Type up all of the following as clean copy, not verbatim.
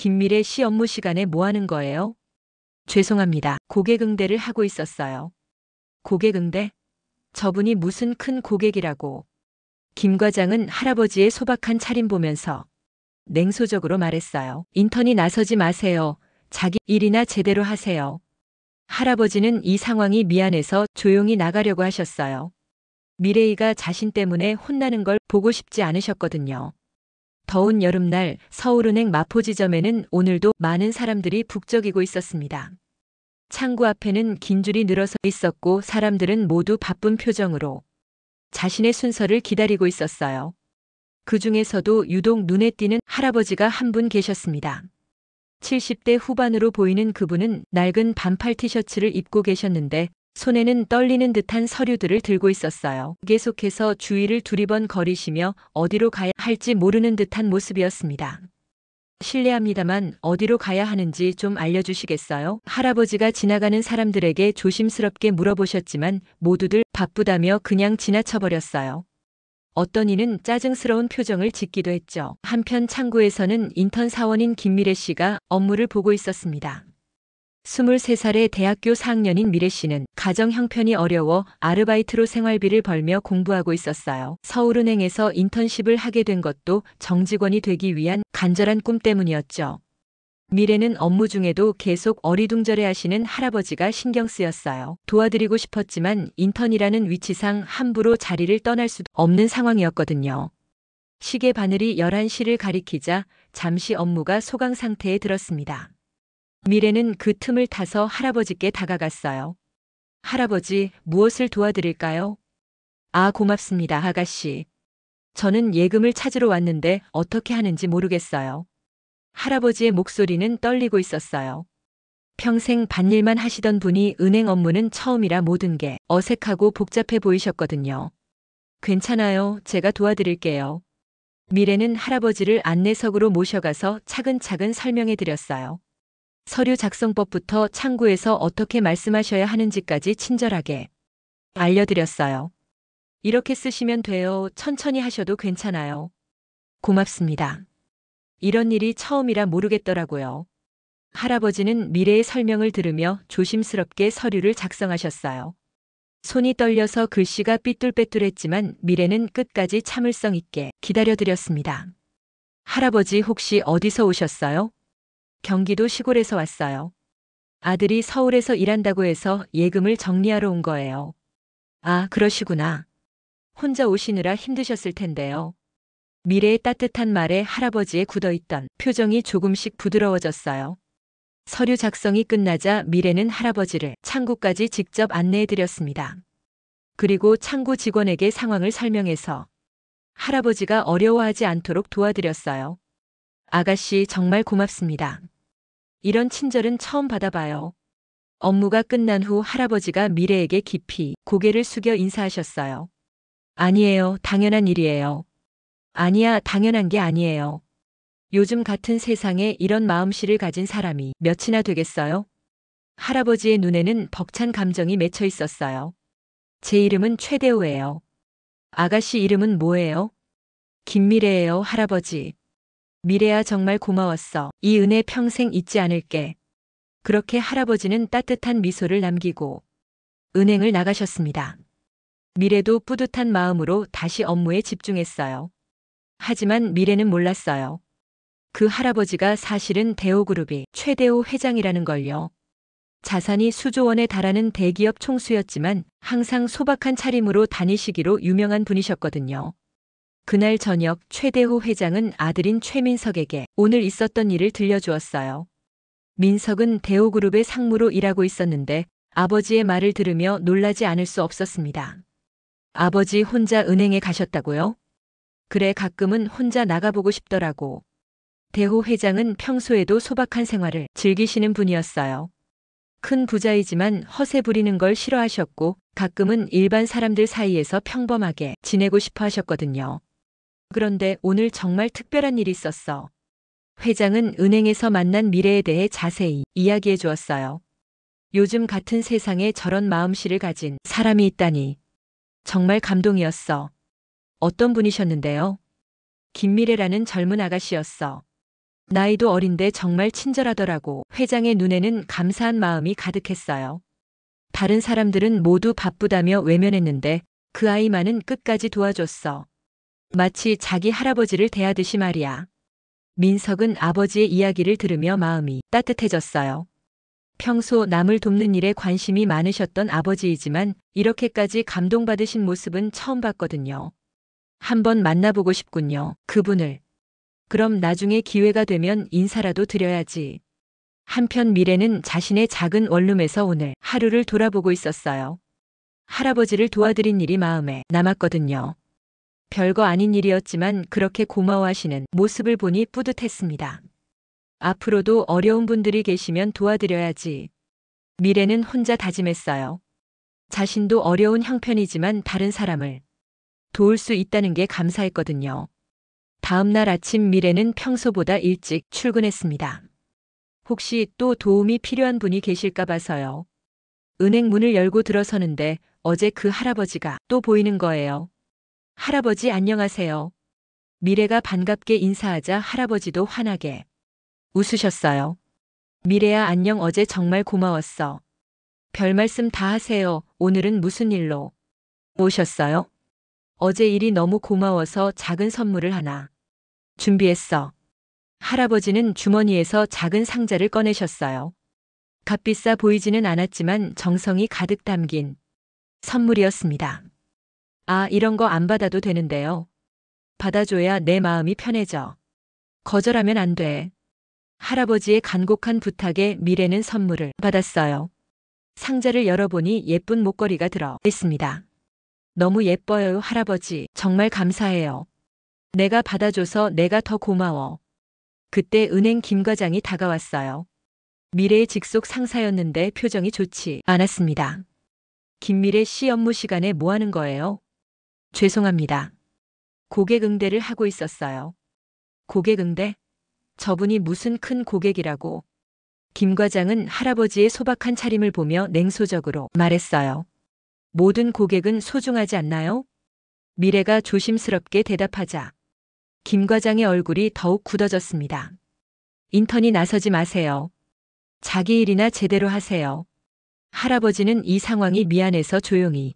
김미래 씨 업무 시간에 뭐 하는 거예요? 죄송합니다. 고객 응대를 하고 있었어요. 고객 응대? 저분이 무슨 큰 고객이라고. 김 과장은 할아버지의 소박한 차림 보면서 냉소적으로 말했어요. 인턴이 나서지 마세요. 자기 일이나 제대로 하세요. 할아버지는 이 상황이 미안해서 조용히 나가려고 하셨어요. 미래이가 자신 때문에 혼나는 걸 보고 싶지 않으셨거든요. 더운 여름날 서울은행 마포지점에는 오늘도 많은 사람들이 북적이고 있었습니다. 창구 앞에는 긴 줄이 늘어서 있었고 사람들은 모두 바쁜 표정으로 자신의 순서를 기다리고 있었어요. 그 중에서도 유독 눈에 띄는 할아버지가 한 분 계셨습니다. 70대 후반으로 보이는 그분은 낡은 반팔 티셔츠를 입고 계셨는데 손에는 떨리는 듯한 서류들을 들고 있었어요. 계속해서 주위를 두리번 거리시며 어디로 가야 할지 모르는 듯한 모습이었습니다. 실례합니다만 어디로 가야 하는지 좀 알려주시겠어요? 할아버지가 지나가는 사람들에게 조심스럽게 물어보셨지만 모두들 바쁘다며 그냥 지나쳐버렸어요. 어떤 이는 짜증스러운 표정을 짓기도 했죠. 한편 창구에서는 인턴 사원인 김미래 씨가 업무를 보고 있었습니다. 23살의 대학교 4학년인 미래 씨는 가정 형편이 어려워 아르바이트로 생활비를 벌며 공부하고 있었어요. 서울은행에서 인턴십을 하게 된 것도 정직원이 되기 위한 간절한 꿈 때문이었죠. 미래는 업무 중에도 계속 어리둥절해 하시는 할아버지가 신경 쓰였어요. 도와드리고 싶었지만 인턴이라는 위치상 함부로 자리를 떠날 수도 없는 상황이었거든요. 시계 바늘이 11시를 가리키자 잠시 업무가 소강 상태에 들었습니다. 미래는 그 틈을 타서 할아버지께 다가갔어요. 할아버지, 무엇을 도와드릴까요? 아, 고맙습니다, 아가씨. 저는 예금을 찾으러 왔는데 어떻게 하는지 모르겠어요. 할아버지의 목소리는 떨리고 있었어요. 평생 밭일만 하시던 분이 은행 업무는 처음이라 모든 게 어색하고 복잡해 보이셨거든요. 괜찮아요. 제가 도와드릴게요. 미래는 할아버지를 안내석으로 모셔가서 차근차근 설명해 드렸어요. 서류 작성법부터 창구에서 어떻게 말씀하셔야 하는지까지 친절하게 알려드렸어요. 이렇게 쓰시면 돼요. 천천히 하셔도 괜찮아요. 고맙습니다. 이런 일이 처음이라 모르겠더라고요. 할아버지는 미래의 설명을 들으며 조심스럽게 서류를 작성하셨어요. 손이 떨려서 글씨가 삐뚤빼뚤했지만 미래는 끝까지 참을성 있게 기다려드렸습니다. 할아버지 혹시 어디서 오셨어요? 경기도 시골에서 왔어요. 아들이 서울에서 일한다고 해서 예금을 정리하러 온 거예요. 아, 그러시구나. 혼자 오시느라 힘드셨을 텐데요. 미래의 따뜻한 말에 할아버지의 굳어있던 표정이 조금씩 부드러워졌어요. 서류 작성이 끝나자 미래는 할아버지를 창구까지 직접 안내해드렸습니다. 그리고 창구 직원에게 상황을 설명해서 할아버지가 어려워하지 않도록 도와드렸어요. 아가씨 정말 고맙습니다. 이런 친절은 처음 받아봐요. 업무가 끝난 후 할아버지가 미래에게 깊이 고개를 숙여 인사하셨어요. 아니에요. 당연한 일이에요. 아니야, 당연한 게 아니에요. 요즘 같은 세상에 이런 마음씨를 가진 사람이 몇이나 되겠어요? 할아버지의 눈에는 벅찬 감정이 맺혀 있었어요. 제 이름은 최대호예요. 아가씨 이름은 뭐예요? 김미래예요, 할아버지. 미래야 정말 고마웠어. 이 은혜 평생 잊지 않을게. 그렇게 할아버지는 따뜻한 미소를 남기고 은행을 나가셨습니다. 미래도 뿌듯한 마음으로 다시 업무에 집중했어요. 하지만 미래는 몰랐어요. 그 할아버지가 사실은 대호그룹이 최대호 회장이라는 걸요. 자산이 수조 원에 달하는 대기업 총수였지만 항상 소박한 차림으로 다니시기로 유명한 분이셨거든요. 그날 저녁 최대호 회장은 아들인 최민석에게 오늘 있었던 일을 들려주었어요. 민석은 대호그룹의 상무로 일하고 있었는데 아버지의 말을 들으며 놀라지 않을 수 없었습니다. 아버지 혼자 은행에 가셨다고요? 그래, 가끔은 혼자 나가보고 싶더라고. 대호 회장은 평소에도 소박한 생활을 즐기시는 분이었어요. 큰 부자이지만 허세 부리는 걸 싫어하셨고 가끔은 일반 사람들 사이에서 평범하게 지내고 싶어 하셨거든요. 그런데 오늘 정말 특별한 일이 있었어. 회장은 은행에서 만난 미래에 대해 자세히 이야기해 주었어요. 요즘 같은 세상에 저런 마음씨를 가진 사람이 있다니. 정말 감동이었어. 어떤 분이셨는데요? 김미래라는 젊은 아가씨였어. 나이도 어린데 정말 친절하더라고. 회장의 눈에는 감사한 마음이 가득했어요. 다른 사람들은 모두 바쁘다며 외면했는데 그 아이만은 끝까지 도와줬어. 마치 자기 할아버지를 대하듯이 말이야. 민석은 아버지의 이야기를 들으며 마음이 따뜻해졌어요. 평소 남을 돕는 일에 관심이 많으셨던 아버지이지만 이렇게까지 감동받으신 모습은 처음 봤거든요. 한번 만나보고 싶군요. 그분을. 그럼 나중에 기회가 되면 인사라도 드려야지. 한편 미래는 자신의 작은 원룸에서 오늘 하루를 돌아보고 있었어요. 할아버지를 도와드린 일이 마음에 남았거든요. 별거 아닌 일이었지만 그렇게 고마워하시는 모습을 보니 뿌듯했습니다. 앞으로도 어려운 분들이 계시면 도와드려야지. 미래는 혼자 다짐했어요. 자신도 어려운 형편이지만 다른 사람을 도울 수 있다는 게 감사했거든요. 다음 날 아침 미래는 평소보다 일찍 출근했습니다. 혹시 또 도움이 필요한 분이 계실까 봐서요. 은행 문을 열고 들어서는데 어제 그 할아버지가 또 보이는 거예요. 할아버지 안녕하세요. 미래가 반갑게 인사하자 할아버지도 환하게 웃으셨어요. 미래야 안녕 어제 정말 고마웠어. 별 말씀 다 하세요. 오늘은 무슨 일로 오셨어요? 어제 일이 너무 고마워서 작은 선물을 하나 준비했어. 할아버지는 주머니에서 작은 상자를 꺼내셨어요. 값비싸 보이지는 않았지만 정성이 가득 담긴 선물이었습니다. 아, 이런 거 안 받아도 되는데요. 받아줘야 내 마음이 편해져. 거절하면 안 돼. 할아버지의 간곡한 부탁에 미래는 선물을 받았어요. 상자를 열어보니 예쁜 목걸이가 들어 있습니다. 너무 예뻐요, 할아버지. 정말 감사해요. 내가 받아줘서 내가 더 고마워. 그때 은행 김 과장이 다가왔어요. 미래의 직속 상사였는데 표정이 좋지 않았습니다. 김미래 씨 업무 시간에 뭐 하는 거예요? 죄송합니다. 고객 응대를 하고 있었어요. 고객 응대? 저분이 무슨 큰 고객이라고. 김 과장은 할아버지의 소박한 차림을 보며 냉소적으로 말했어요. 모든 고객은 소중하지 않나요? 미래가 조심스럽게 대답하자 김 과장의 얼굴이 더욱 굳어졌습니다. 인턴이 나서지 마세요. 자기 일이나 제대로 하세요. 할아버지는 이 상황이 미안해서 조용히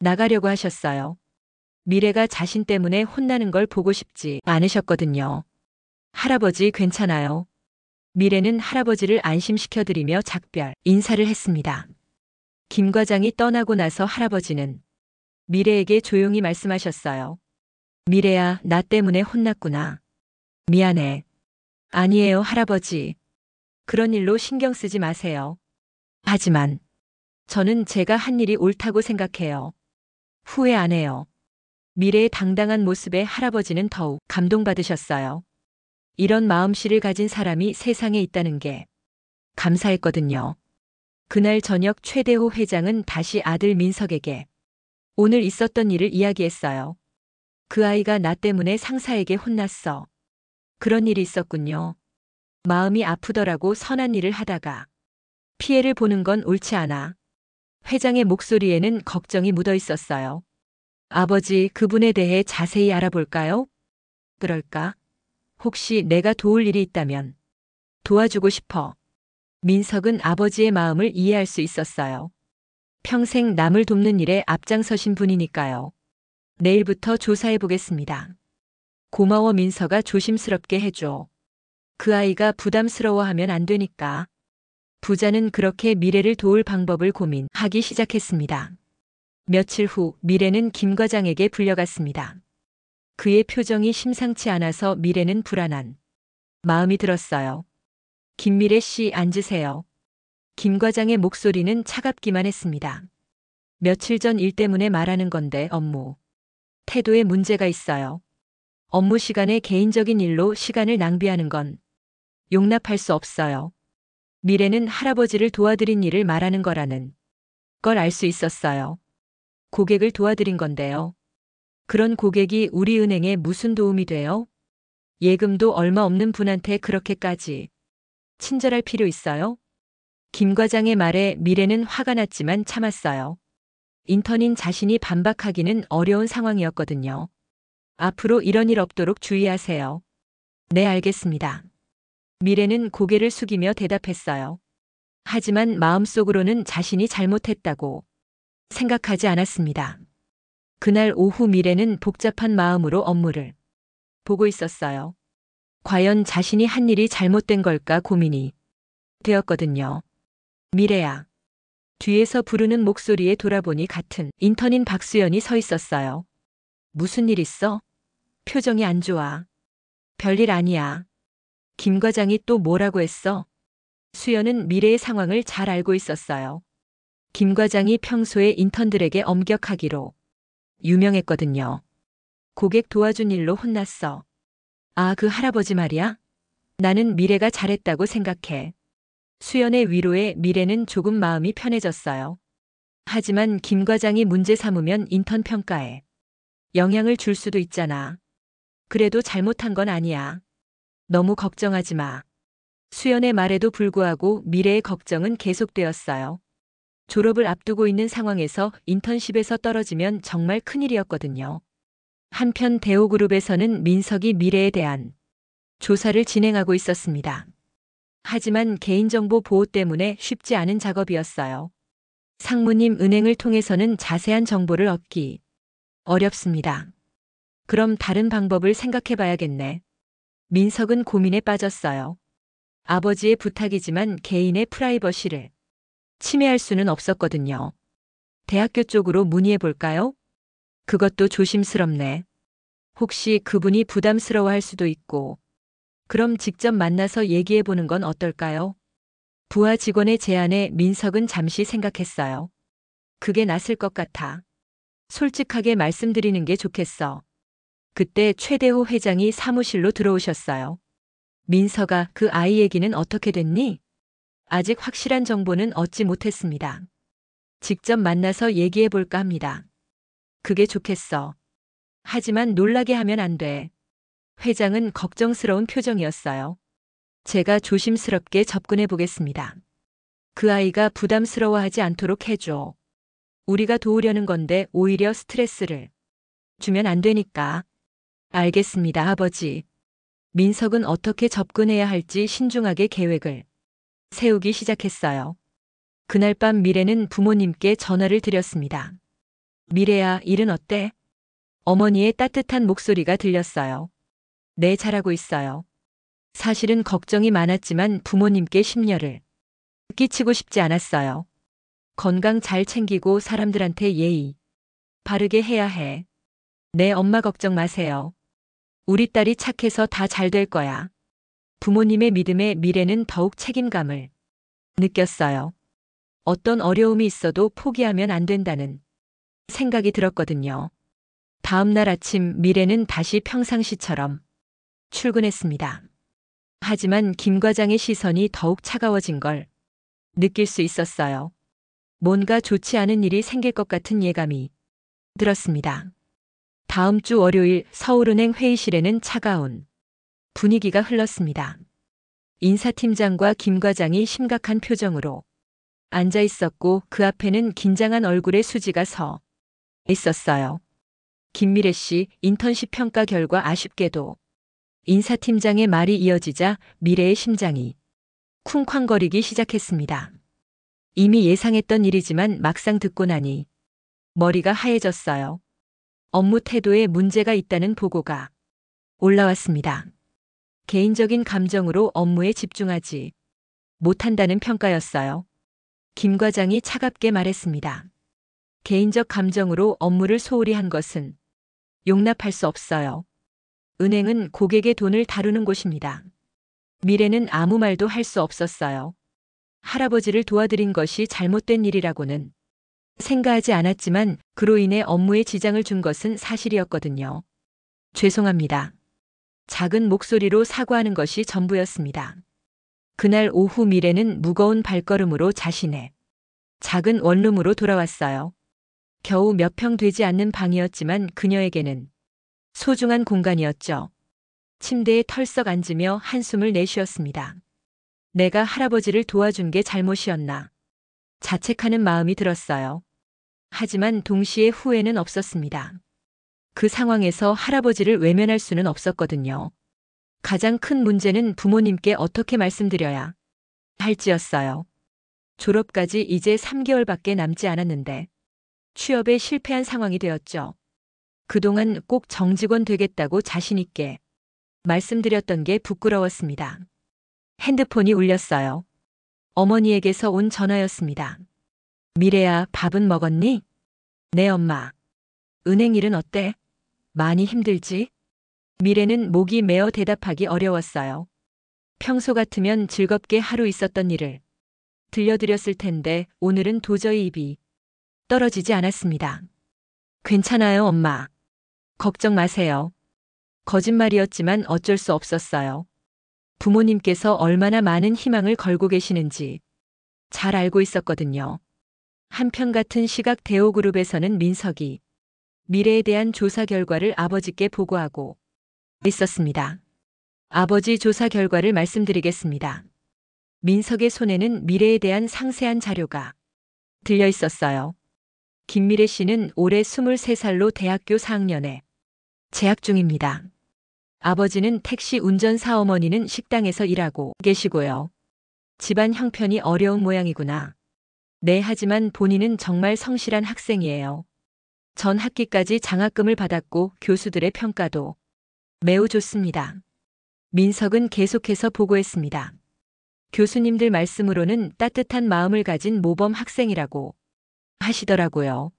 나가려고 하셨어요. 미래가 자신 때문에 혼나는 걸 보고 싶지 않으셨거든요. 할아버지 괜찮아요. 미래는 할아버지를 안심시켜드리며 작별 인사를 했습니다. 김 과장이 떠나고 나서 할아버지는 미래에게 조용히 말씀하셨어요. 미래야, 나 때문에 혼났구나. 미안해. 아니에요, 할아버지. 그런 일로 신경 쓰지 마세요. 하지만 저는 제가 한 일이 옳다고 생각해요. 후회 안 해요. 미래의 당당한 모습에 할아버지는 더욱 감동받으셨어요. 이런 마음씨를 가진 사람이 세상에 있다는 게 감사했거든요. 그날 저녁 최대호 회장은 다시 아들 민석에게 오늘 있었던 일을 이야기했어요. 그 아이가 나 때문에 상사에게 혼났어. 그런 일이 있었군요. 마음이 아프더라고. 선한 일을 하다가 피해를 보는 건 옳지 않아. 회장의 목소리에는 걱정이 묻어 있었어요. 아버지, 그분에 대해 자세히 알아볼까요? 그럴까? 혹시 내가 도울 일이 있다면 도와주고 싶어. 민석은 아버지의 마음을 이해할 수 있었어요. 평생 남을 돕는 일에 앞장서신 분이니까요. 내일부터 조사해 보겠습니다. 고마워 민석아 조심스럽게 해줘. 그 아이가 부담스러워하면 안 되니까. 부자는 그렇게 미래를 도울 방법을 고민하기 시작했습니다. 며칠 후 미래는 김 과장에게 불려갔습니다. 그의 표정이 심상치 않아서 미래는 불안한 마음이 들었어요. 김미래 씨 앉으세요. 김 과장의 목소리는 차갑기만 했습니다. 며칠 전 일 때문에 말하는 건데 업무 태도에 문제가 있어요. 업무 시간에 개인적인 일로 시간을 낭비하는 건 용납할 수 없어요. 미래는 할아버지를 도와드린 일을 말하는 거라는 걸 알 수 있었어요. 고객을 도와드린 건데요. 그런 고객이 우리 은행에 무슨 도움이 돼요? 예금도 얼마 없는 분한테 그렇게까지 친절할 필요 있어요? 김 과장의 말에 미래는 화가 났지만 참았어요. 인턴인 자신이 반박하기는 어려운 상황이었거든요. 앞으로 이런 일 없도록 주의하세요. 네, 알겠습니다. 미래는 고개를 숙이며 대답했어요. 하지만 마음속으로는 자신이 잘못했다고 생각하지 않았습니다. 그날 오후 미래는 복잡한 마음으로 업무를 보고 있었어요. 과연 자신이 한 일이 잘못된 걸까 고민이 되었거든요. 미래야. 뒤에서 부르는 목소리에 돌아보니 같은 인턴인 박수연이 서 있었어요. 무슨 일 있어? 표정이 안 좋아. 별일 아니야. 김 과장이 또 뭐라고 했어? 수연은 미래의 상황을 잘 알고 있었어요. 김 과장이 평소에 인턴들에게 엄격하기로 유명했거든요. 고객 도와준 일로 혼났어. 아, 그 할아버지 말이야? 나는 미래가 잘했다고 생각해. 수연의 위로에 미래는 조금 마음이 편해졌어요. 하지만 김 과장이 문제 삼으면 인턴 평가에 영향을 줄 수도 있잖아. 그래도 잘못한 건 아니야. 너무 걱정하지 마. 수연의 말에도 불구하고 미래의 걱정은 계속되었어요. 졸업을 앞두고 있는 상황에서 인턴십에서 떨어지면 정말 큰일이었거든요. 한편 대호그룹에서는 민석이 미래에 대한 조사를 진행하고 있었습니다. 하지만 개인정보 보호 때문에 쉽지 않은 작업이었어요. 상무님 은행을 통해서는 자세한 정보를 얻기 어렵습니다. 그럼 다른 방법을 생각해 봐야겠네. 민석은 고민에 빠졌어요. 아버지의 부탁이지만 개인의 프라이버시를 침해할 수는 없었거든요. 대학교 쪽으로 문의해 볼까요? 그것도 조심스럽네. 혹시 그분이 부담스러워할 수도 있고. 그럼 직접 만나서 얘기해 보는 건 어떨까요? 부하 직원의 제안에 민석은 잠시 생각했어요. 그게 낫을 것 같아. 솔직하게 말씀드리는 게 좋겠어. 그때 최대호 회장이 사무실로 들어오셨어요. 민석아, 그 아이 얘기는 어떻게 됐니? 아직 확실한 정보는 얻지 못했습니다. 직접 만나서 얘기해 볼까 합니다. 그게 좋겠어. 하지만 놀라게 하면 안 돼. 회장은 걱정스러운 표정이었어요. 제가 조심스럽게 접근해 보겠습니다. 그 아이가 부담스러워하지 않도록 해줘. 우리가 도우려는 건데 오히려 스트레스를 주면 안 되니까. 알겠습니다, 아버지. 민석은 어떻게 접근해야 할지 신중하게 계획을 세우기 시작했어요. 그날 밤 미래는 부모님께 전화를 드렸습니다. 미래야, 일은 어때? 어머니의 따뜻한 목소리가 들렸어요. 네, 잘하고 있어요. 사실은 걱정이 많았지만 부모님께 심려를 끼치고 싶지 않았어요. 건강 잘 챙기고 사람들한테 예의 바르게 해야 해. 네, 엄마 걱정 마세요. 우리 딸이 착해서 다 잘 될 거야. 부모님의 믿음에 미래는 더욱 책임감을 느꼈어요. 어떤 어려움이 있어도 포기하면 안 된다는 생각이 들었거든요. 다음 날 아침 미래는 다시 평상시처럼 출근했습니다. 하지만 김 과장의 시선이 더욱 차가워진 걸 느낄 수 있었어요. 뭔가 좋지 않은 일이 생길 것 같은 예감이 들었습니다. 다음 주 월요일 서울은행 회의실에는 차가운 분위기가 흘렀습니다. 인사팀장과 김 과장이 심각한 표정으로 앉아 있었고 그 앞에는 긴장한 얼굴의 수지가 서 있었어요. 김미래 씨, 인턴십 평가 결과 아쉽게도. 인사팀장의 말이 이어지자 미래의 심장이 쿵쾅거리기 시작했습니다. 이미 예상했던 일이지만 막상 듣고 나니 머리가 하얘졌어요. 업무 태도에 문제가 있다는 보고가 올라왔습니다. 개인적인 감정으로 업무에 집중하지 못한다는 평가였어요. 김 과장이 차갑게 말했습니다. 개인적 감정으로 업무를 소홀히 한 것은 용납할 수 없어요. 은행은 고객의 돈을 다루는 곳입니다. 미래는 아무 말도 할 수 없었어요. 할아버지를 도와드린 것이 잘못된 일이라고는 생각하지 않았지만 그로 인해 업무에 지장을 준 것은 사실이었거든요. 죄송합니다. 작은 목소리로 사과하는 것이 전부였습니다. 그날 오후 미래는 무거운 발걸음으로 자신의 작은 원룸으로 돌아왔어요. 겨우 몇 평 되지 않는 방이었지만 그녀에게는 소중한 공간이었죠. 침대에 털썩 앉으며 한숨을 내쉬었습니다. 내가 할아버지를 도와준 게 잘못이었나. 자책하는 마음이 들었어요. 하지만 동시에 후회는 없었습니다. 그 상황에서 할아버지를 외면할 수는 없었거든요. 가장 큰 문제는 부모님께 어떻게 말씀드려야 할지였어요. 졸업까지 이제 3개월밖에 남지 않았는데 취업에 실패한 상황이 되었죠. 그동안 꼭 정직원 되겠다고 자신있게 말씀드렸던 게 부끄러웠습니다. 핸드폰이 울렸어요. 어머니에게서 온 전화였습니다. 미래야, 밥은 먹었니? 네, 엄마. 은행 일은 어때? 많이 힘들지? 미래는 목이 메어 대답하기 어려웠어요. 평소 같으면 즐겁게 하루 있었던 일을 들려드렸을 텐데 오늘은 도저히 입이 떨어지지 않았습니다. 괜찮아요, 엄마. 걱정 마세요. 거짓말이었지만 어쩔 수 없었어요. 부모님께서 얼마나 많은 희망을 걸고 계시는지 잘 알고 있었거든요. 한편 같은 시각 대호그룹에서는 민석이 미래에 대한 조사 결과를 아버지께 보고하고 있었습니다. 아버지 조사 결과를 말씀드리겠습니다. 민석의 손에는 미래에 대한 상세한 자료가 들려 있었어요. 김미래 씨는 올해 23살로 대학교 4학년에 재학 중입니다. 아버지는 택시 운전사, 어머니는 식당에서 일하고 계시고요. 집안 형편이 어려운 모양이구나. 네, 하지만 본인은 정말 성실한 학생이에요. 전 학기까지 장학금을 받았고 교수들의 평가도 매우 좋습니다. 민석은 계속해서 보고했습니다. 교수님들 말씀으로는 따뜻한 마음을 가진 모범 학생이라고 하시더라고요.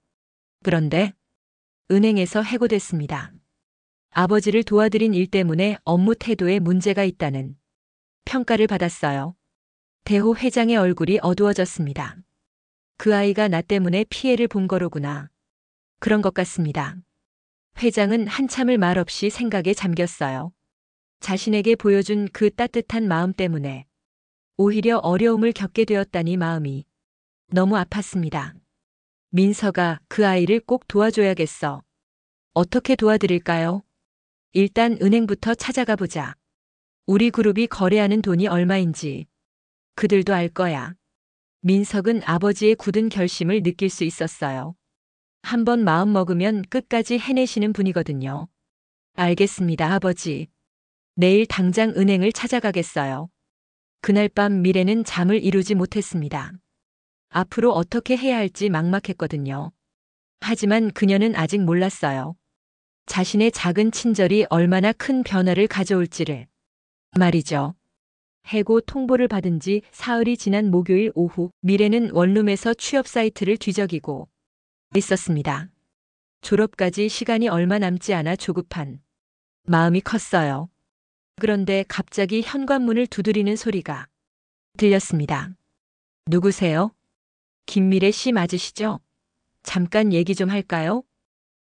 그런데 은행에서 해고됐습니다. 아버지를 도와드린 일 때문에 업무 태도에 문제가 있다는 평가를 받았어요. 대호 회장의 얼굴이 어두워졌습니다. 그 아이가 나 때문에 피해를 본 거로구나. 그런 것 같습니다. 회장은 한참을 말없이 생각에 잠겼어요. 자신에게 보여준 그 따뜻한 마음 때문에 오히려 어려움을 겪게 되었다니 마음이 너무 아팠습니다. 민서가 그 아이를 꼭 도와줘야겠어. 어떻게 도와드릴까요? 일단 은행부터 찾아가 보자. 우리 그룹이 거래하는 돈이 얼마인지 그들도 알 거야. 민석은 아버지의 굳은 결심을 느낄 수 있었어요. 한번 마음 먹으면 끝까지 해내시는 분이거든요. 알겠습니다, 아버지. 내일 당장 은행을 찾아가겠어요. 그날 밤 미래는 잠을 이루지 못했습니다. 앞으로 어떻게 해야 할지 막막했거든요. 하지만 그녀는 아직 몰랐어요. 자신의 작은 친절이 얼마나 큰 변화를 가져올지를 말이죠. 해고 통보를 받은 지 사흘이 지난 목요일 오후, 미래는 원룸에서 취업 사이트를 뒤적이고 있었습니다. 졸업까지 시간이 얼마 남지 않아 조급한 마음이 컸어요. 그런데 갑자기 현관문을 두드리는 소리가 들렸습니다. 누구세요? 김미래 씨 맞으시죠? 잠깐 얘기 좀 할까요?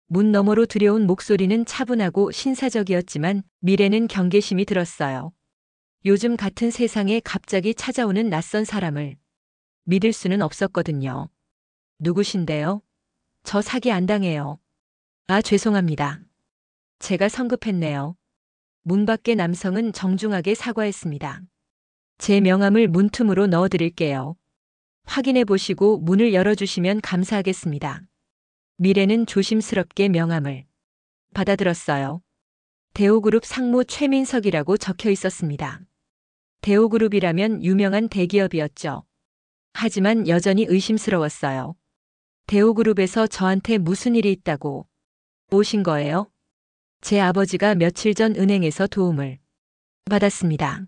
문 너머로 들여온 목소리는 차분하고 신사적이었지만 미래는 경계심이 들었어요. 요즘 같은 세상에 갑자기 찾아오는 낯선 사람을 믿을 수는 없었거든요. 누구신데요? 저 사기 안 당해요. 아, 죄송합니다. 제가 성급했네요. 문 밖의 남성은 정중하게 사과했습니다. 제 명함을 문틈으로 넣어드릴게요. 확인해 보시고 문을 열어주시면 감사하겠습니다. 미래는 조심스럽게 명함을 받아들었어요. 대호그룹 상무 최민석이라고 적혀 있었습니다. 대호그룹이라면 유명한 대기업이었죠. 하지만 여전히 의심스러웠어요. 대호그룹에서 저한테 무슨 일이 있다고 오신 거예요? 제 아버지가 며칠 전 은행에서 도움을 받았습니다.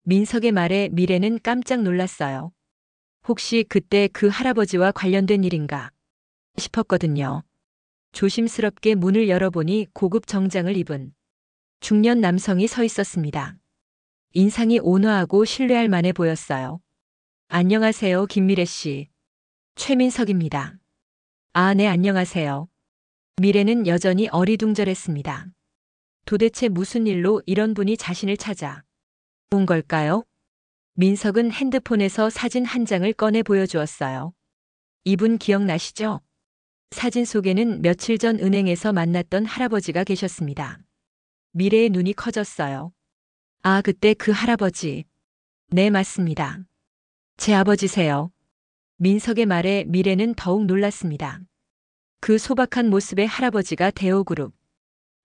민석의 말에 미래는 깜짝 놀랐어요. 혹시 그때 그 할아버지와 관련된 일인가 싶었거든요. 조심스럽게 문을 열어보니 고급 정장을 입은 중년 남성이 서 있었습니다. 인상이 온화하고 신뢰할 만해 보였어요. 안녕하세요, 김미래 씨. 최민석입니다. 아, 네, 안녕하세요. 미래는 여전히 어리둥절했습니다. 도대체 무슨 일로 이런 분이 자신을 찾아 온 걸까요? 민석은 핸드폰에서 사진 한 장을 꺼내 보여주었어요. 이분 기억나시죠? 사진 속에는 며칠 전 은행에서 만났던 할아버지가 계셨습니다. 미래의 눈이 커졌어요. 아, 그때 그 할아버지. 네, 맞습니다. 제 아버지세요. 민석의 말에 미래는 더욱 놀랐습니다. 그 소박한 모습의 할아버지가 대호그룹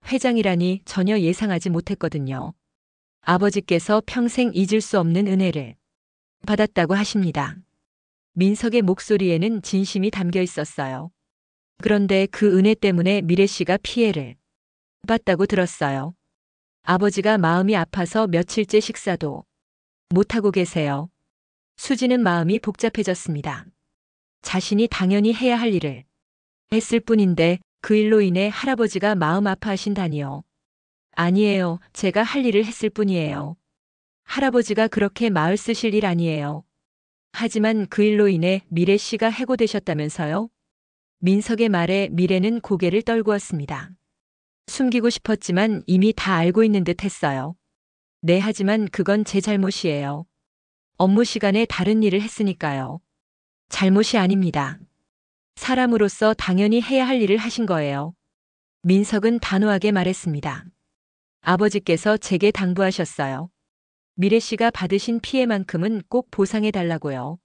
회장이라니 전혀 예상하지 못했거든요. 아버지께서 평생 잊을 수 없는 은혜를 받았다고 하십니다. 민석의 목소리에는 진심이 담겨 있었어요. 그런데 그 은혜 때문에 미래 씨가 피해를 봤다고 들었어요. 아버지가 마음이 아파서 며칠째 식사도 못하고 계세요. 수지는 마음이 복잡해졌습니다. 자신이 당연히 해야 할 일을 했을 뿐인데 그 일로 인해 할아버지가 마음 아파하신다니요. 아니에요. 제가 할 일을 했을 뿐이에요. 할아버지가 그렇게 마을 쓰실 일 아니에요. 하지만 그 일로 인해 미래 씨가 해고되셨다면서요? 민석의 말에 미래는 고개를 떨구었습니다. 숨기고 싶었지만 이미 다 알고 있는 듯 했어요. 네, 하지만 그건 제 잘못이에요. 업무 시간에 다른 일을 했으니까요. 잘못이 아닙니다. 사람으로서 당연히 해야 할 일을 하신 거예요. 민석은 단호하게 말했습니다. 아버지께서 제게 당부하셨어요. 미래 씨가 받으신 피해만큼은 꼭 보상해 달라고요.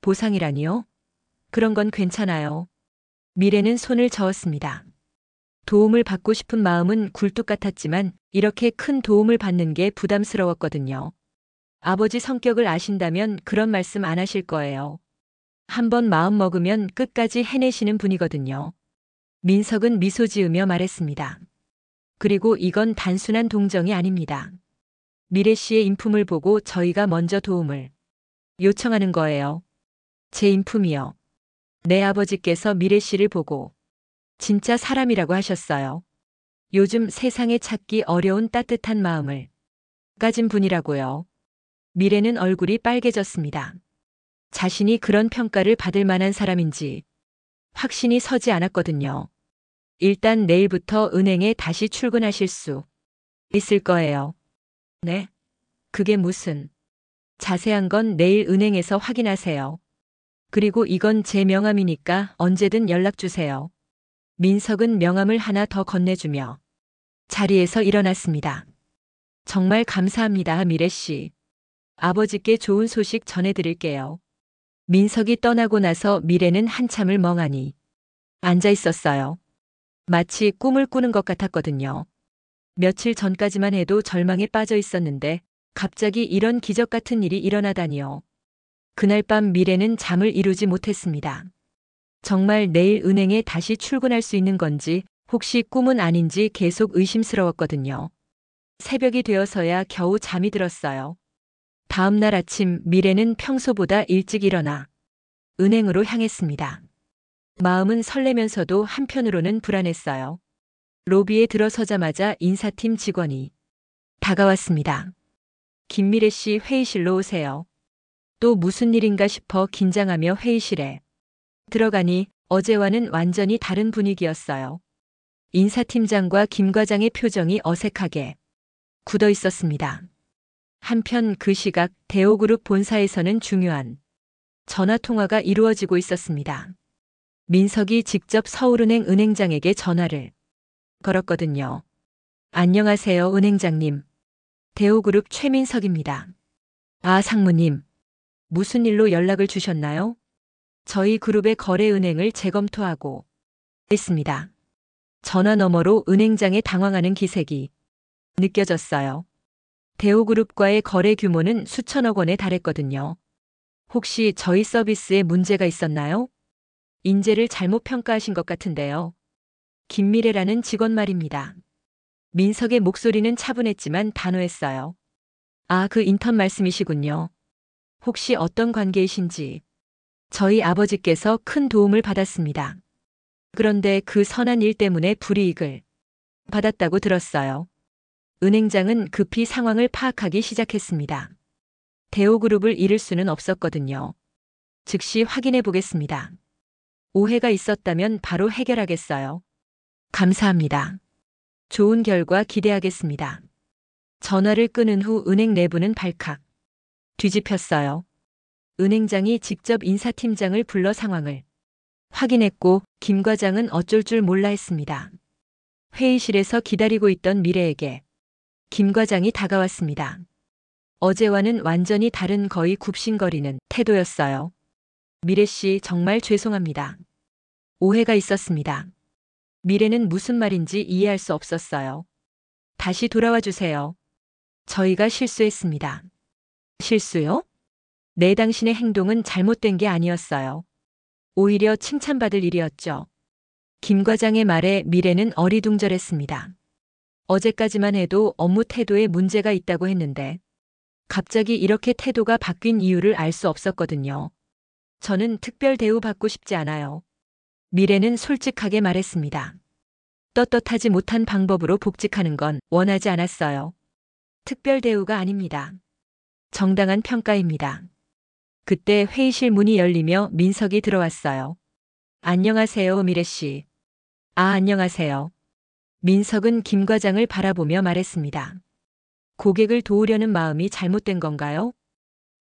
보상이라니요? 그런 건 괜찮아요. 미래는 손을 저었습니다. 도움을 받고 싶은 마음은 굴뚝 같았지만 이렇게 큰 도움을 받는 게 부담스러웠거든요. 아버지 성격을 아신다면 그런 말씀 안 하실 거예요. 한번 마음 먹으면 끝까지 해내시는 분이거든요. 민석은 미소 지으며 말했습니다. 그리고 이건 단순한 동정이 아닙니다. 미래 씨의 인품을 보고 저희가 먼저 도움을 요청하는 거예요. 제 인품이요. 내 아버지께서 미래 씨를 보고 진짜 사람이라고 하셨어요. 요즘 세상에 찾기 어려운 따뜻한 마음을 가진 분이라고요. 미래는 얼굴이 빨개졌습니다. 자신이 그런 평가를 받을 만한 사람인지 확신이 서지 않았거든요. 일단 내일부터 은행에 다시 출근하실 수 있을 거예요. 네? 그게 무슨? 자세한 건 내일 은행에서 확인하세요. 그리고 이건 제 명함이니까 언제든 연락 주세요. 민석은 명함을 하나 더 건네주며 자리에서 일어났습니다. 정말 감사합니다, 미래 씨. 아버지께 좋은 소식 전해드릴게요. 민석이 떠나고 나서 미래는 한참을 멍하니 앉아 있었어요. 마치 꿈을 꾸는 것 같았거든요. 며칠 전까지만 해도 절망에 빠져 있었는데 갑자기 이런 기적 같은 일이 일어나다니요. 그날 밤 미래는 잠을 이루지 못했습니다. 정말 내일 은행에 다시 출근할 수 있는 건지 혹시 꿈은 아닌지 계속 의심스러웠거든요. 새벽이 되어서야 겨우 잠이 들었어요. 다음 날 아침 미래는 평소보다 일찍 일어나 은행으로 향했습니다. 마음은 설레면서도 한편으로는 불안했어요. 로비에 들어서자마자 인사팀 직원이 다가왔습니다. 김미래 씨 회의실로 오세요. 또 무슨 일인가 싶어 긴장하며 회의실에 들어가니 어제와는 완전히 다른 분위기였어요. 인사팀장과 김 과장의 표정이 어색하게 굳어 있었습니다. 한편 그 시각 대오그룹 본사에서는 중요한 전화 통화가 이루어지고 있었습니다. 민석이 직접 서울은행 은행장에게 전화를 걸었거든요. 안녕하세요, 은행장님. 대오그룹 최민석입니다. 아, 상무님. 무슨 일로 연락을 주셨나요? 저희 그룹의 거래은행을 재검토하고 있습니다. 전화 너머로 은행장에 당황하는 기색이 느껴졌어요. 대오그룹과의 거래 규모는 수천억 원에 달했거든요. 혹시 저희 서비스에 문제가 있었나요? 인재를 잘못 평가하신 것 같은데요. 김미래라는 직원 말입니다. 민석의 목소리는 차분했지만 단호했어요. 아, 그 인턴 말씀이시군요. 혹시 어떤 관계이신지. 저희 아버지께서 큰 도움을 받았습니다. 그런데 그 선한 일 때문에 불이익을 받았다고 들었어요. 은행장은 급히 상황을 파악하기 시작했습니다. 대오그룹을 잃을 수는 없었거든요. 즉시 확인해 보겠습니다. 오해가 있었다면 바로 해결하겠어요. 감사합니다. 좋은 결과 기대하겠습니다. 전화를 끊은 후 은행 내부는 발칵 뒤집혔어요. 은행장이 직접 인사팀장을 불러 상황을 확인했고 김 과장은 어쩔 줄 몰라 했습니다. 회의실에서 기다리고 있던 미래에게 김 과장이 다가왔습니다. 어제와는 완전히 다른 거의 굽신거리는 태도였어요. 미래 씨 정말 죄송합니다. 오해가 있었습니다. 미래는 무슨 말인지 이해할 수 없었어요. 다시 돌아와 주세요. 저희가 실수했습니다. 실수요? 네, 당신의 행동은 잘못된 게 아니었어요. 오히려 칭찬받을 일이었죠. 김 과장의 말에 미래는 어리둥절했습니다. 어제까지만 해도 업무 태도에 문제가 있다고 했는데 갑자기 이렇게 태도가 바뀐 이유를 알 수 없었거든요. 저는 특별 대우 받고 싶지 않아요. 미래는 솔직하게 말했습니다. 떳떳하지 못한 방법으로 복직하는 건 원하지 않았어요. 특별 대우가 아닙니다. 정당한 평가입니다. 그때 회의실 문이 열리며 민석이 들어왔어요. 안녕하세요, 미래 씨. 아, 안녕하세요. 민석은 김 과장을 바라보며 말했습니다. 고객을 도우려는 마음이 잘못된 건가요?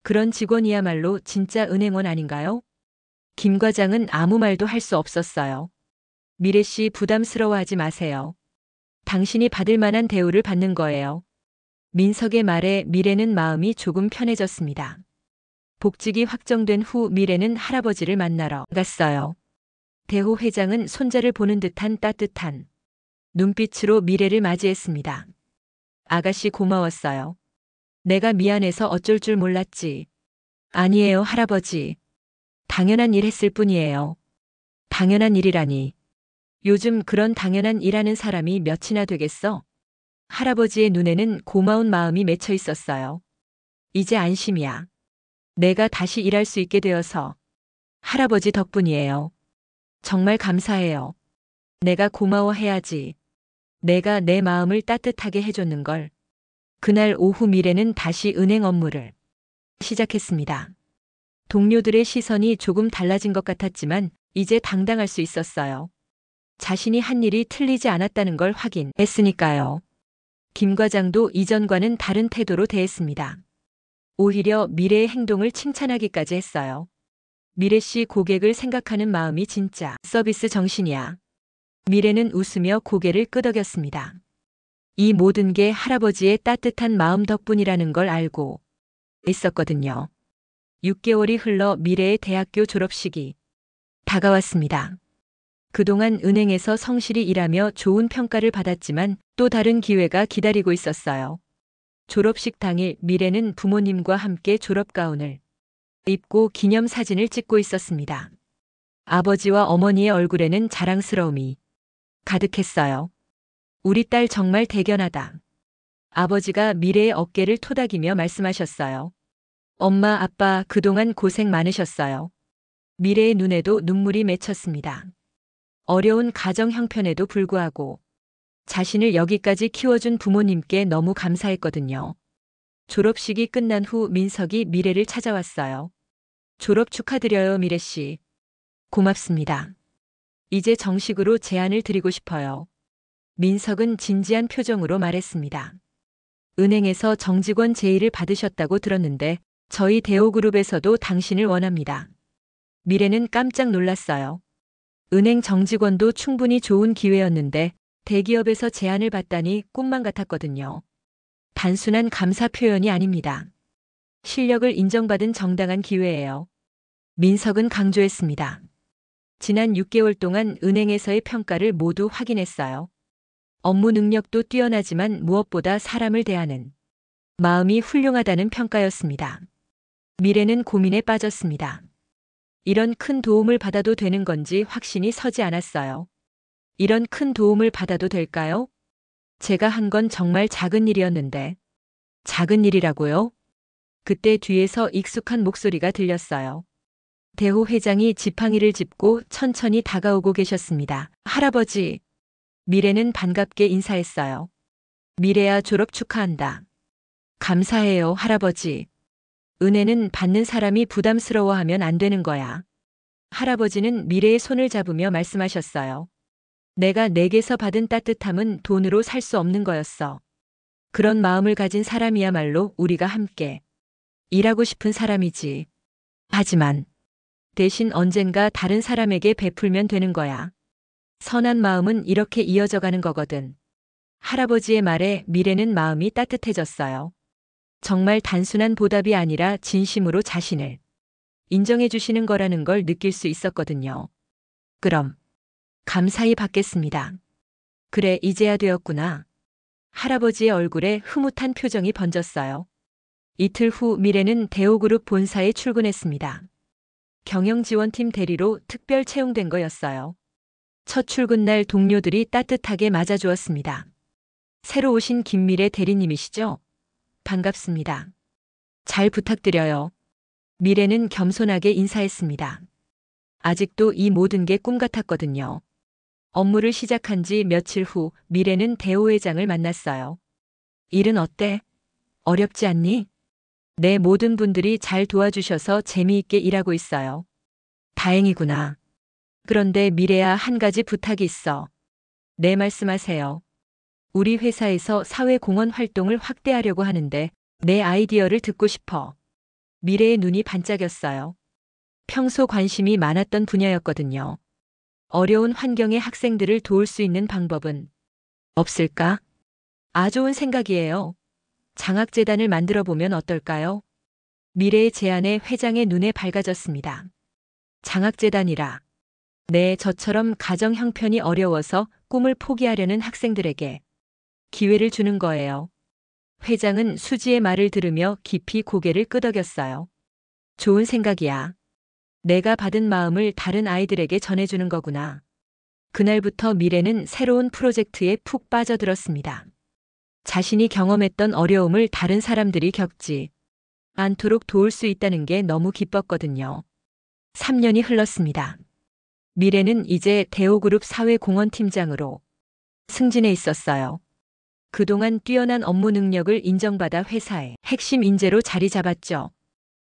그런 직원이야말로 진짜 은행원 아닌가요? 김 과장은 아무 말도 할 수 없었어요. 미래 씨 부담스러워하지 마세요. 당신이 받을 만한 대우를 받는 거예요. 민석의 말에 미래는 마음이 조금 편해졌습니다. 복직이 확정된 후 미래는 할아버지를 만나러 갔어요. 대호 회장은 손자를 보는 듯한 따뜻한 눈빛으로 미래를 맞이했습니다. 아가씨 고마웠어요. 내가 미안해서 어쩔 줄 몰랐지. 아니에요, 할아버지. 당연한 일 했을 뿐이에요. 당연한 일이라니. 요즘 그런 당연한 일하는 사람이 몇이나 되겠어? 할아버지의 눈에는 고마운 마음이 맺혀 있었어요. 이제 안심이야. 내가 다시 일할 수 있게 되어서 할아버지 덕분이에요. 정말 감사해요. 내가 고마워해야지. 내가 내 마음을 따뜻하게 해줬는 걸. 그날 오후 미래는 다시 은행 업무를 시작했습니다. 동료들의 시선이 조금 달라진 것 같았지만 이제 당당할 수 있었어요. 자신이 한 일이 틀리지 않았다는 걸 확인했으니까요. 김 과장도 이전과는 다른 태도로 대했습니다. 오히려 미래의 행동을 칭찬하기까지 했어요. 미래 씨 고객을 생각하는 마음이 진짜 서비스 정신이야. 미래는 웃으며 고개를 끄덕였습니다. 이 모든 게 할아버지의 따뜻한 마음 덕분이라는 걸 알고 있었거든요. 6개월이 흘러 미래의 대학교 졸업식이 다가왔습니다. 그동안 은행에서 성실히 일하며 좋은 평가를 받았지만 또 다른 기회가 기다리고 있었어요. 졸업식 당일 미래는 부모님과 함께 졸업가운을 입고 기념사진을 찍고 있었습니다. 아버지와 어머니의 얼굴에는 자랑스러움이 가득했어요. 우리 딸 정말 대견하다. 아버지가 미래의 어깨를 토닥이며 말씀하셨어요. 엄마, 아빠 그동안 고생 많으셨어요. 미래의 눈에도 눈물이 맺혔습니다. 어려운 가정 형편에도 불구하고 자신을 여기까지 키워준 부모님께 너무 감사했거든요. 졸업식이 끝난 후 민석이 미래를 찾아왔어요. 졸업 축하드려요, 미래 씨. 고맙습니다. 이제 정식으로 제안을 드리고 싶어요. 민석은 진지한 표정으로 말했습니다. 은행에서 정직원 제의를 받으셨다고 들었는데 저희 대호그룹에서도 당신을 원합니다. 미래는 깜짝 놀랐어요. 은행 정직원도 충분히 좋은 기회였는데 대기업에서 제안을 받다니 꿈만 같았거든요. 단순한 감사 표현이 아닙니다. 실력을 인정받은 정당한 기회예요. 민석은 강조했습니다. 지난 6개월 동안 은행에서의 평가를 모두 확인했어요. 업무 능력도 뛰어나지만 무엇보다 사람을 대하는 마음이 훌륭하다는 평가였습니다. 미래는 고민에 빠졌습니다. 이런 큰 도움을 받아도 되는 건지 확신이 서지 않았어요. 이런 큰 도움을 받아도 될까요? 제가 한 건 정말 작은 일이었는데. 작은 일이라고요? 그때 뒤에서 익숙한 목소리가 들렸어요. 대호 회장이 지팡이를 짚고 천천히 다가오고 계셨습니다. 할아버지. 미래는 반갑게 인사했어요. 미래야, 졸업 축하한다. 감사해요, 할아버지. 은혜는 받는 사람이 부담스러워하면 안 되는 거야. 할아버지는 미래의 손을 잡으며 말씀하셨어요. 내가 내게서 받은 따뜻함은 돈으로 살 수 없는 거였어. 그런 마음을 가진 사람이야말로 우리가 함께 일하고 싶은 사람이지. 하지만 대신 언젠가 다른 사람에게 베풀면 되는 거야. 선한 마음은 이렇게 이어져 가는 거거든. 할아버지의 말에 미래는 마음이 따뜻해졌어요. 정말 단순한 보답이 아니라 진심으로 자신을 인정해 주시는 거라는 걸 느낄 수 있었거든요. 그럼 감사히 받겠습니다. 그래, 이제야 되었구나. 할아버지의 얼굴에 흐뭇한 표정이 번졌어요. 이틀 후 미래는 대호그룹 본사에 출근했습니다. 경영지원팀 대리로 특별 채용된 거였어요. 첫 출근 날 동료들이 따뜻하게 맞아주었습니다. 새로 오신 김미래 대리님이시죠? 반갑습니다. 잘 부탁드려요. 미래는 겸손하게 인사했습니다. 아직도 이 모든 게 꿈 같았거든요. 업무를 시작한 지 며칠 후 미래는 대호 회장을 만났어요. 일은 어때? 어렵지 않니? 내 모든 분들이 잘 도와주셔서 재미있게 일하고 있어요. 다행이구나. 그런데 미래야, 한 가지 부탁이 있어. 네, 말씀하세요. 우리 회사에서 사회공헌 활동을 확대하려고 하는데 내 아이디어를 듣고 싶어. 미래의 눈이 반짝였어요. 평소 관심이 많았던 분야였거든요. 어려운 환경의 학생들을 도울 수 있는 방법은 없을까? 좋은 생각이에요. 장학재단을 만들어 보면 어떨까요? 미래의 제안에 회장의 눈에 밝아졌습니다. 장학재단이라. 네, 저처럼 가정 형편이 어려워서 꿈을 포기하려는 학생들에게 기회를 주는 거예요. 회장은 수지의 말을 들으며 깊이 고개를 끄덕였어요. 좋은 생각이야. 내가 받은 마음을 다른 아이들에게 전해주는 거구나. 그날부터 미래는 새로운 프로젝트에 푹 빠져들었습니다. 자신이 경험했던 어려움을 다른 사람들이 겪지 않도록 도울 수 있다는 게 너무 기뻤거든요. 3년이 흘렀습니다. 미래는 이제 대호그룹 사회공헌팀장으로 승진해 있었어요. 그동안 뛰어난 업무 능력을 인정받아 회사의 핵심 인재로 자리 잡았죠.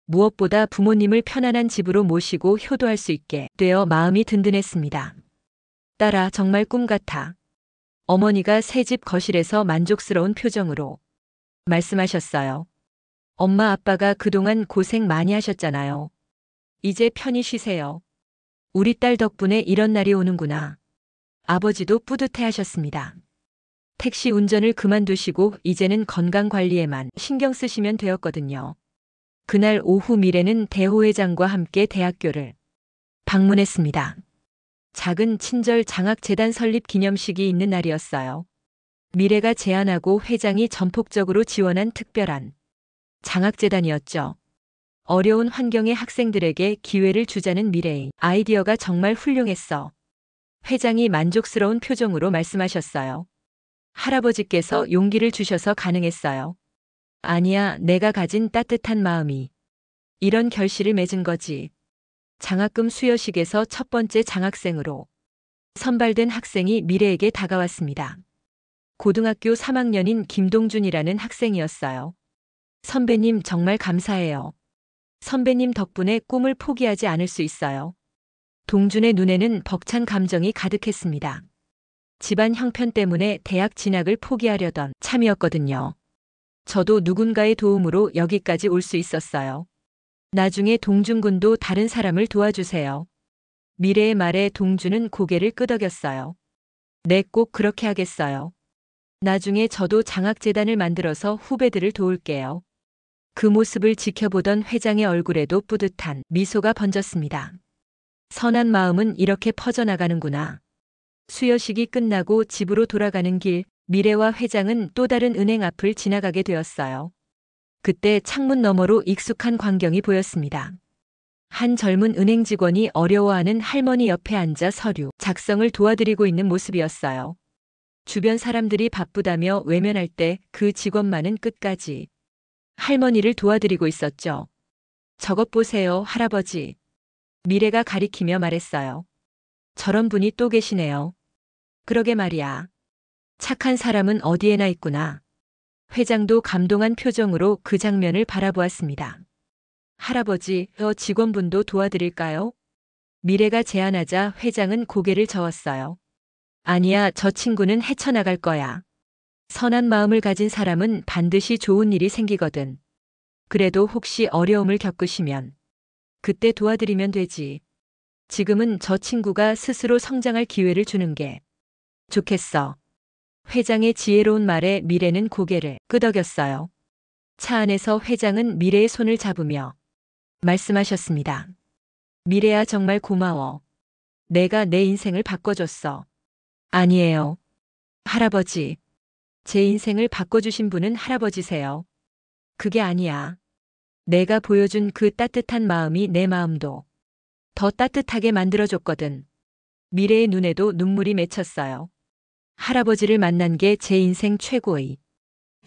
무엇보다 부모님을 편안한 집으로 모시고 효도할 수 있게 되어 마음이 든든했습니다. 딸아, 정말 꿈 같아. 어머니가 새집 거실에서 만족스러운 표정으로 말씀하셨어요. 엄마 아빠가 그동안 고생 많이 하셨잖아요. 이제 편히 쉬세요. 우리 딸 덕분에 이런 날이 오는구나. 아버지도 뿌듯해 하셨습니다. 택시 운전을 그만두시고 이제는 건강 관리에만 신경 쓰시면 되었거든요. 그날 오후 미래는 대호 회장과 함께 대학교를 방문했습니다. 작은 친절 장학재단 설립 기념식이 있는 날이었어요. 미래가 제안하고 회장이 전폭적으로 지원한 특별한 장학재단이었죠. 어려운 환경의 학생들에게 기회를 주자는 미래의 아이디어가 정말 훌륭했어. 회장이 만족스러운 표정으로 말씀하셨어요. 할아버지께서 용기를 주셔서 가능했어요. 아니야, 내가 가진 따뜻한 마음이 이런 결실을 맺은 거지. 장학금 수여식에서 첫 번째 장학생으로 선발된 학생이 미래에게 다가왔습니다. 고등학교 3학년인 김동준이라는 학생이었어요. 선배님, 정말 감사해요. 선배님 덕분에 꿈을 포기하지 않을 수 있어요. 동준의 눈에는 벅찬 감정이 가득했습니다. 집안 형편 때문에 대학 진학을 포기하려던 참이었거든요. 저도 누군가의 도움으로 여기까지 올 수 있었어요. 나중에 동준 군도 다른 사람을 도와주세요. 미래의 말에 동준은 고개를 끄덕였어요. 네, 꼭 그렇게 하겠어요. 나중에 저도 장학재단을 만들어서 후배들을 도울게요. 그 모습을 지켜보던 회장의 얼굴에도 뿌듯한 미소가 번졌습니다. 선한 마음은 이렇게 퍼져나가는구나. 수여식이 끝나고 집으로 돌아가는 길, 미래와 회장은 또 다른 은행 앞을 지나가게 되었어요. 그때 창문 너머로 익숙한 광경이 보였습니다. 한 젊은 은행 직원이 어려워하는 할머니 옆에 앉아 서류 작성을 도와드리고 있는 모습이었어요. 주변 사람들이 바쁘다며 외면할 때 그 직원만은 끝까지 할머니를 도와드리고 있었죠. 저것 보세요, 할아버지. 미래가 가리키며 말했어요. 저런 분이 또 계시네요. 그러게 말이야. 착한 사람은 어디에나 있구나. 회장도 감동한 표정으로 그 장면을 바라보았습니다. 할아버지, 직원분도 도와드릴까요? 미래가 제안하자 회장은 고개를 저었어요. 아니야, 저 친구는 헤쳐나갈 거야. 선한 마음을 가진 사람은 반드시 좋은 일이 생기거든. 그래도 혹시 어려움을 겪으시면 그때 도와드리면 되지. 지금은 저 친구가 스스로 성장할 기회를 주는 게 좋겠어. 회장의 지혜로운 말에 미래는 고개를 끄덕였어요. 차 안에서 회장은 미래의 손을 잡으며 말씀하셨습니다. 미래야, 정말 고마워. 내가 내 인생을 바꿔줬어. 아니에요. 할아버지. 제 인생을 바꿔주신 분은 할아버지세요. 그게 아니야. 내가 보여준 그 따뜻한 마음이 내 마음도 더 따뜻하게 만들어줬거든. 미래의 눈에도 눈물이 맺혔어요. 할아버지를 만난 게 제 인생 최고의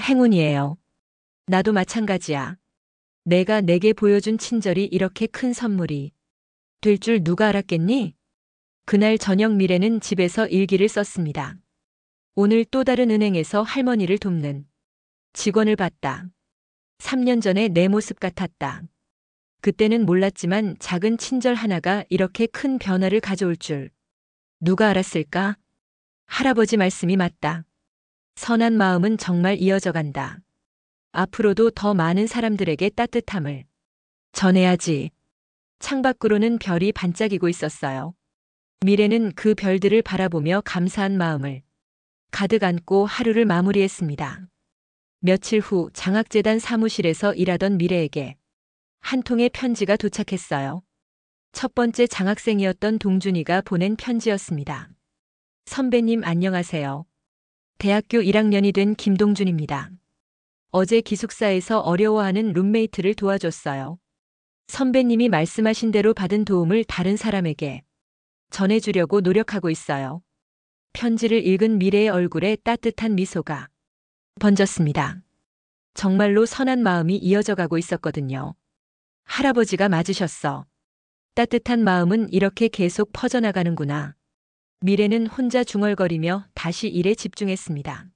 행운이에요. 나도 마찬가지야. 내가 내게 보여준 친절이 이렇게 큰 선물이 될 줄 누가 알았겠니? 그날 저녁 미래는 집에서 일기를 썼습니다. 오늘 또 다른 은행에서 할머니를 돕는 직원을 봤다. 3년 전에 내 모습 같았다. 그때는 몰랐지만 작은 친절 하나가 이렇게 큰 변화를 가져올 줄 누가 알았을까? 할아버지 말씀이 맞다. 선한 마음은 정말 이어져 간다. 앞으로도 더 많은 사람들에게 따뜻함을 전해야지. 창밖으로는 별이 반짝이고 있었어요. 미래는 그 별들을 바라보며 감사한 마음을 가득 안고 하루를 마무리했습니다. 며칠 후 장학재단 사무실에서 일하던 미래에게 한 통의 편지가 도착했어요. 첫 번째 장학생이었던 동준이가 보낸 편지였습니다. 선배님 안녕하세요. 대학교 1학년이 된 김동준입니다. 어제 기숙사에서 어려워하는 룸메이트를 도와줬어요. 선배님이 말씀하신 대로 받은 도움을 다른 사람에게 전해주려고 노력하고 있어요. 편지를 읽은 미래의 얼굴에 따뜻한 미소가 번졌습니다. 정말로 선한 마음이 이어져 가고 있었거든요. 할아버지가 맞으셨어. 따뜻한 마음은 이렇게 계속 퍼져나가는구나. 미래는 혼자 중얼거리며 다시 일에 집중했습니다.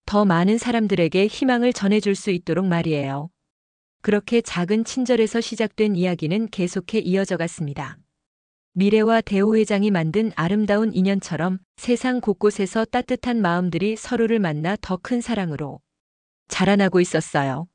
더 많은 사람들에게 희망을 전해줄 수 있도록 말이에요. 그렇게 작은 친절에서 시작된 이야기는 계속해 이어져 갔습니다. 미래와 대호 회장이 만든 아름다운 인연처럼 세상 곳곳에서 따뜻한 마음들이 서로를 만나 더 큰 사랑으로 자라나고 있었어요.